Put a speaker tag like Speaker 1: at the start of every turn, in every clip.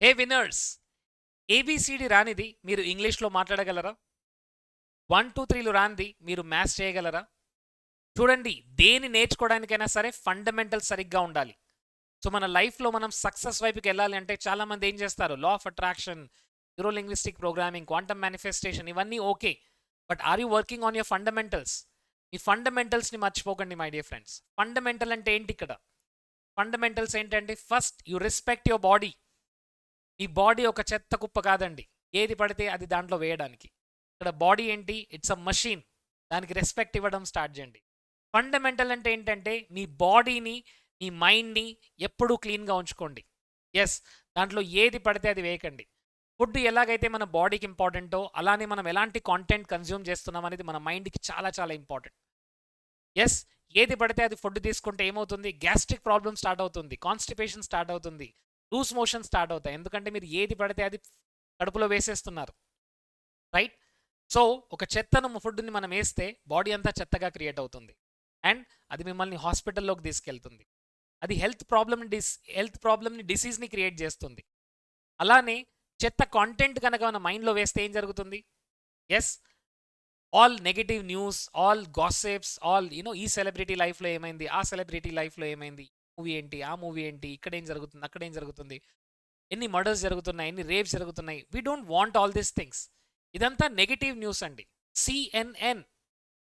Speaker 1: హే winners, A B C D రానిది మీరు ఇంగ్లీష్లో మాట్లాడగలరా? 1 2 3లు రానిది మీరు మ్యాథ్స్ చేయగలరా? చూడండి, దేని నేర్చుకోవడానికైనా సరే ఫండమెంటల్స్ సరిగ్గా ఉండాలి. సో మన లైఫ్లో మనం సక్సెస్ వైపుకి వెళ్ళాలి అంటే చాలామంది ఏం చేస్తారు? Law of attraction, neuro linguistic programming, quantum manifestation, ఇవన్నీ okay. But are you working on your fundamentals? ఈ ఫండమెంటల్స్ని మర్చిపోకండి మై డియర్ ఫ్రెండ్స్. ఫండమెంటల్ అంటే ఏంటి ఇక్కడ? ఫండమెంటల్స్ ఏంటంటే first you respect your body. ఈ బాడీ ఒక చెత్త కుప్ప కాదండి, ఏది పడితే అది దాంట్లో వేయడానికి. ఇక్కడ బాడీ ఏంటి? It's a machine. దానికి రెస్పెక్ట్ ఇవ్వడం స్టార్ట్ చేయండి. ఫండమెంటల్ అంటే ఏంటంటే మీ బాడీని, మీ మైండ్ని ఎప్పుడూ క్లీన్గా ఉంచుకోండి. ఎస్, దాంట్లో ఏది పడితే అది వేయకండి. ఫుడ్ ఎలాగైతే మన బాడీకి ఇంపార్టెంటో అలానే మనం ఎలాంటి కాంటెంట్ కన్జ్యూమ్ చేస్తున్నాం అనేది మన మైండ్కి చాలా చాలా ఇంపార్టెంట్. ఎస్, ఏది పడితే అది ఫుడ్ తీసుకుంటే ఏమవుతుంది? గ్యాస్ట్రిక్ ప్రాబ్లమ్ స్టార్ట్ అవుతుంది, కాన్స్టిపేషన్ స్టార్ట్ అవుతుంది, లూస్ మోషన్ స్టార్ట్ అవుతాయి. ఎందుకంటే మీరు ఏది పడితే అది కడుపులో వేసేస్తున్నారు, రైట్? సో ఒక చెత్తను ఫుడ్ని మనం వేస్తే బాడీ అంతా చెత్తగా క్రియేట్ అవుతుంది అండ్ అది మిమ్మల్ని హాస్పిటల్లోకి తీసుకెళ్తుంది. అది హెల్త్ ప్రాబ్లమ్ని డిసీజ్ని క్రియేట్ చేస్తుంది. అలానే చెత్త కాంటెంట్ కనుక మన మైండ్లో వేస్తే ఏం జరుగుతుంది? Yes, all negative news, all gossips, all ఈ సెలబ్రిటీ లైఫ్లో ఏమైంది, ఆ సెలబ్రిటీ లైఫ్లో ఏమైంది, మూవీ ఏంటి, ఆ మూవీ ఏంటి, ఇక్కడ ఏం జరుగుతుంది, అక్కడ ఏం జరుగుతుంది, ఎన్ని మర్డర్స్ జరుగుతున్నాయి, ఎన్ని రేప్స్ జరుగుతున్నాయి. We don't want all these things. ఇదంతా నెగటివ్ న్యూస్ అండి. సిఎన్ఎన్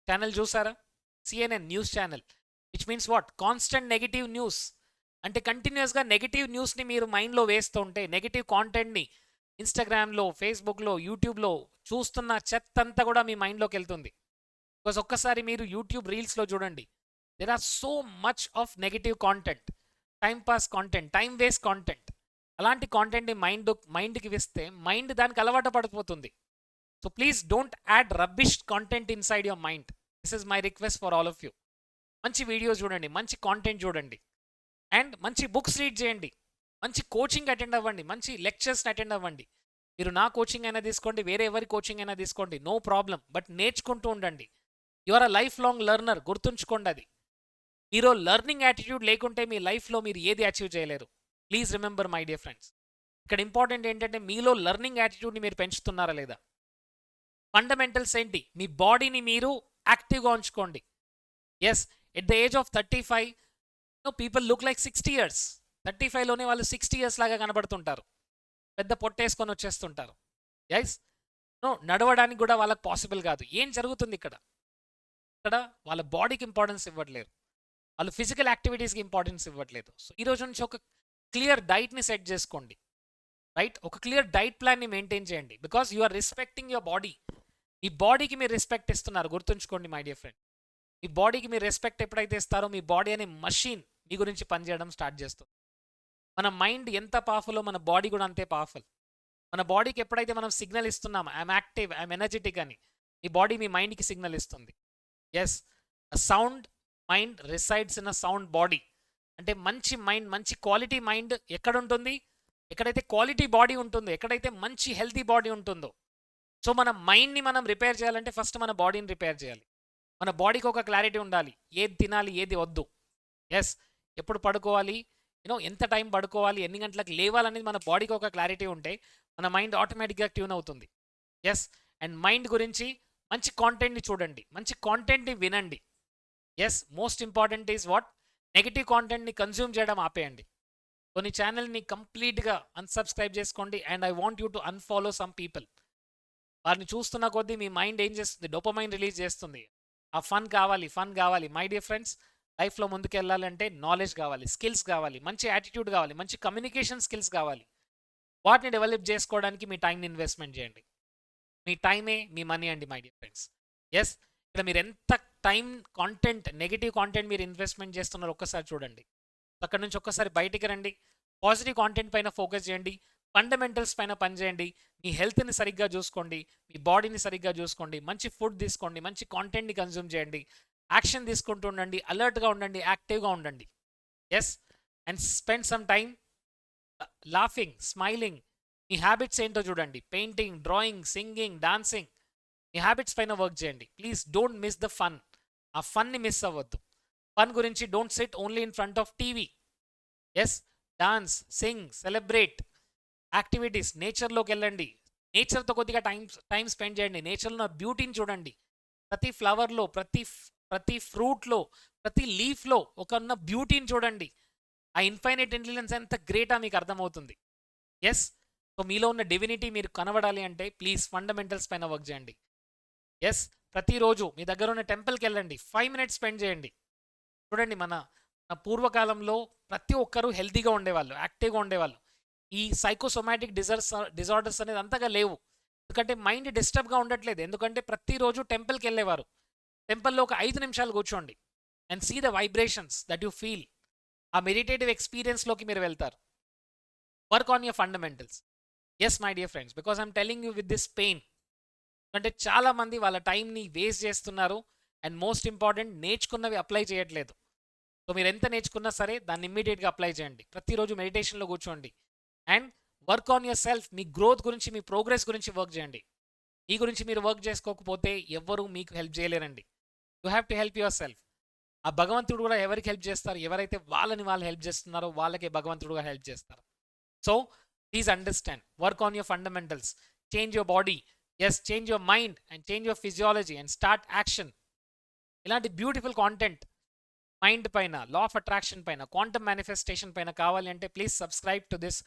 Speaker 1: ఛానల్ చూసారా? CNN news channel, which means what? Constant negative news. అంటే కంటిన్యూస్గా నెగటివ్ న్యూస్ని మీరు మైండ్లో వేస్తూ ఉంటే, నెగటివ్ కాంటెంట్ని ఇన్స్టాగ్రామ్లో, ఫేస్బుక్లో, యూట్యూబ్లో చూస్తున్న చెత్త అంతా కూడా మీ మైండ్లోకి వెళ్తుంది. బికాస్ ఒక్కసారి మీరు యూట్యూబ్ రీల్స్లో చూడండి, there are so much of negative content, time pass content, time waste content. అలాంటి కాంటెంట్ని మైండ్కి వేస్తే మైండ్ దానికి అలవాటు పడిపోతుంది. So please don't add rubbish content inside your mind. This is my request for all of you. మంచి videos చూడండి, మంచి కాంటెంట్ చూడండి అండ్ మంచి బుక్స్ రీడ్ చేయండి, మంచి కోచింగ్ అటెండ్ అవ్వండి, మంచి లెక్చర్స్ని అటెండ్ అవ్వండి. మీరు నా కోచింగ్ అయినా తీసుకోండి, వేరే ఎవరి కోచింగ్ అయినా తీసుకోండి, నో ప్రాబ్లం. బట్ నేర్చుకుంటూ ఉండండి. You are a life long learner, గుర్తుంచుకోండి అది. మీరు లెర్నింగ్ యాటిట్యూడ్ లేకుంటే మీ లైఫ్లో మీరు ఏది అచీవ్ చేయలేరు. Please remember my dear friends. ఇక్కడ ఇంపార్టెంట్ ఏంటంటే మీలో లెర్నింగ్ యాటిట్యూడ్ని మీరు పెంచుతున్నారా లేదా? ఫండమెంటల్స్ ఏంటి? మీ బాడీని మీరు యాక్టివ్గా ఉంచుకోండి. Yes, at the age of 35 people look like 60 years. 35లోనే వాళ్ళు 60 ఇయర్స్ లాగా కనబడుతుంటారు, పెద్ద పొట్టేసుకొని వచ్చేస్తుంటారు. ఎస్, నడవడానికి కూడా వాళ్ళకి పాసిబుల్ కాదు. ఏం జరుగుతుంది ఇక్కడ? ఇక్కడ వాళ్ళ బాడీకి ఇంపార్టెన్స్ ఇవ్వట్లేరు, వాళ్ళు ఫిజికల్ యాక్టివిటీస్కి ఇంపార్టెన్స్ ఇవ్వట్లేదు. సో ఈ రోజు నుంచి ఒక క్లియర్ డైట్ని సెట్ చేసుకోండి, రైట్? ఒక క్లియర్ డైట్ ప్లాన్ని మెయింటైన్ చేయండి. Because you are respecting your body. మీ బాడీకి మీరు రెస్పెక్ట్ ఇస్తున్నారు, గుర్తుంచుకోండి మై డియర్ ఫ్రెండ్. మీ బాడీకి మీరు రెస్పెక్ట్ ఎప్పుడైతే ఇస్తారో మీ బాడీ అనే మషీన్ మీ గురించి పనిచేయడం స్టార్ట్ చేస్తుంది. మన మైండ్ ఎంత పవర్ఫుల్లో మన బాడీ కూడా అంతే పవర్ఫుల్. మన బాడీకి ఎప్పుడైతే మనం సిగ్నల్ ఇస్తున్నాం, ఐఎమ్ యాక్టివ్, ఐఎమ్ ఎనర్జెటిక్ అని, మీ బాడీ మీ మైండ్కి సిగ్నల్ ఇస్తుంది. Yes, a sound mind resides in a sound body. అంటే మంచి మైండ్, మంచి క్వాలిటీ మైండ్ ఎక్కడ ఉంటుంది? ఎక్కడైతే క్వాలిటీ బాడీ ఉంటుందో, ఎక్కడైతే మంచి హెల్తీ బాడీ ఉంటుందో. సో మన మైండ్ని మనం రిపేర్ చేయాలంటే ఫస్ట్ మన బాడీని రిపేర్ చేయాలి. మన బాడీకి ఒక క్లారిటీ ఉండాలి, ఏది తినాలి, ఏది వద్దు. ఎస్, ఎప్పుడు పడుకోవాలి, ఎంత టైం పడుకోవాలి, ఎన్ని గంటలకు లేవాలనేది మన బాడీకి ఒక క్లారిటీ ఉంటే మన మైండ్ ఆటోమేటిక్గా ట్యూన్ అవుతుంది. ఎస్, అండ్ మైండ్ గురించి మంచి కాంటెంట్ని చూడండి, మంచి కాంటెంట్ని వినండి. Yes, most important is what? Negative కాంటెంట్ని కన్జ్యూమ్ చేయడం ఆపేయండి. కొన్ని ఛానల్ని కంప్లీట్గా అన్సబ్స్క్రైబ్ చేసుకోండి and I want you to unfollow some people. వారిని చూస్తున్న కొద్దీ మీ మైండ్ ఏం చేస్తుంది? డోపమైన్ రిలీజ్ చేస్తుంది. ఆ ఫన్ కావాలి, ఫన్ కావాలి. మై డియర్ ఫ్రెండ్స్, లైఫ్లో ముందుకు వెళ్ళాలంటే నాలెడ్జ్ కావాలి, స్కిల్స్ కావాలి, మంచి యాటిట్యూడ్ కావాలి, మంచి కమ్యూనికేషన్ స్కిల్స్ కావాలి. వాటిని డెవలప్ చేసుకోవడానికి మీ టైంని ఇన్వెస్ట్మెంట్ చేయండి. మీ టైమే మీ మనీ అండి మై డియర్ ఫ్రెండ్స్. ఎస్, ఇక్కడ మీరు ఎంత టైం నెగిటివ్ కాంటెంట్ మీరు ఇన్వెస్ట్మెంట్ చేస్తున్నారో ఒక్కసారి చూడండి. అక్కడ నుంచి ఒక్కసారి బయటికి రండి, పాజిటివ్ కాంటెంట్ పైన ఫోకస్ చేయండి, ఫండమెంటల్స్ పైన పనిచేయండి, మీ హెల్త్ని సరిగ్గా చూసుకోండి, మీ బాడీని సరిగ్గా చూసుకోండి, మంచి ఫుడ్ తీసుకోండి, మంచి కాంటెంట్ని కన్జ్యూమ్ చేయండి, యాక్షన్ తీసుకుంటూ ఉండండి, అలర్ట్గా ఉండండి, యాక్టివ్గా ఉండండి. Yes, and spend some time laughing, smiling. మీ హ్యాబిట్స్ ఏంటో చూడండి, పెయింటింగ్, డ్రాయింగ్, సింగింగ్, డాన్సింగ్. మీ హ్యాబిట్స్ పైన వర్క్ చేయండి. Please don't miss the fun. ఆ ఫన్ని మిస్ అవ్వద్దు. ఫన్ గురించి don't sit only in front of TV. Yes, dance, sing, celebrate. Activities, నేచర్లోకి వెళ్ళండి. నేచర్తో కొద్దిగా టైం స్పెండ్ చేయండి. నేచర్లో బ్యూటీని చూడండి. ప్రతి ఫ్లవర్లో, ప్రతి ఫ్రూట్లో, ప్రతి లీఫ్లో ఒక ఉన్న బ్యూటీని చూడండి. ఆ ఇన్ఫైనైట్ ఇంటెలిజెన్స్ ఎంత గ్రేటా మీకు అర్థమవుతుంది. ఎస్, సో మీలో ఉన్న డివినిటీ మీరు కనబడాలి అంటే ప్లీజ్ ఫండమెంటల్స్ పైన వర్క్ చేయండి. ఎస్, ప్రతిరోజు మీ దగ్గర ఉన్న టెంపుల్కి వెళ్ళండి, 5 మినిట్స్ స్పెండ్ చేయండి. చూడండి, మన మన పూర్వకాలంలో ప్రతి ఒక్కరూ హెల్తీగా ఉండేవాళ్ళు, యాక్టివ్గా ఉండేవాళ్ళు. ఈ సైకోసొమాటిక్ డిజార్డర్స్ అనేది అంతగా లేవు. ఎందుకంటే మైండ్ డిస్టర్బ్గా ఉండట్లేదు. ఎందుకంటే ప్రతిరోజు టెంపుల్కి వెళ్ళేవారు. టెంపుల్లో ఒక 5 నిమిషాలు కూర్చోండి and see the vibrations that you feel. ఆ మెడిటేటివ్ ఎక్స్పీరియన్స్లోకి మీరు వెళ్తారు. Work on your fundamentals. Yes my dear friends, because I'm telling you with this pain. అంటే చాలామంది వాళ్ళ టైంని వేస్ట్ చేస్తున్నారు అండ్ మోస్ట్ ఇంపార్టెంట్, నేర్చుకున్నవి అప్లై చేయట్లేదు. సో మీరు ఎంత నేర్చుకున్నా సరే దాన్ని ఇమ్మీడియట్గా అప్లై చేయండి. ప్రతిరోజు మెడిటేషన్లో కూర్చోండి and work on your self. Me growth గురించి, మీ ప్రోగ్రెస్ గురించి వర్క్ చేయండి. మీ గురించి మీరు వర్క్ చేసుకోకపోతే ఎవ్వరూ మీకు హెల్ప్ చేయలేరండి. You have to help yourself. ఆ భగవంతుడు కూడా ఎవరికి హెల్ప్ చేస్తారు? ఎవరైతే వాళ్ళని వాళ్ళు హెల్ప్ చేస్తున్నారో వాళ్ళకే భగవంతుడుగా హెల్ప్ చేస్తారు. So please understand, work on your fundamentals, change your body, yes, change your mind and change your physiology and start action. ఇలాంటి బ్యూటిఫుల్ కాంటెంట్ మైండ్ పైన, లా ఆఫ్ అట్రాక్షన్ పైన, క్వాంటమ్ మేనిఫెస్టేషన్ పైన కావాలి అంటే please subscribe to this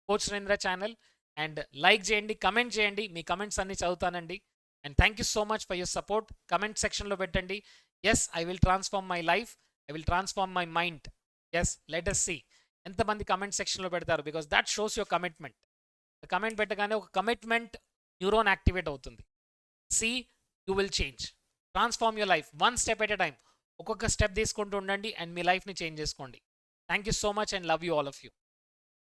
Speaker 1: coach Narendra channel and like చేయండి, comment చేయండి. మీ comments అన్ని చదువుతానండి. And thank you so much for your support. Comment సెక్షన్లో పెట్టండి. Yes, I will transform my life, I will transform my mind. Yes, let us see ఎంతమంది comment సెక్షన్లో పెడతారు, because that shows your commitment. Comment పెట్టగానే ఒక commitment neuron activate అవుతుంది. See, you will change, transform your life one step at a time. ఒక్కొక్క step తీసుకుంటూ ఉండండి and మీ లైఫ్ని చేంజ్ చేసుకోండి. Thank you so much and love you all of you.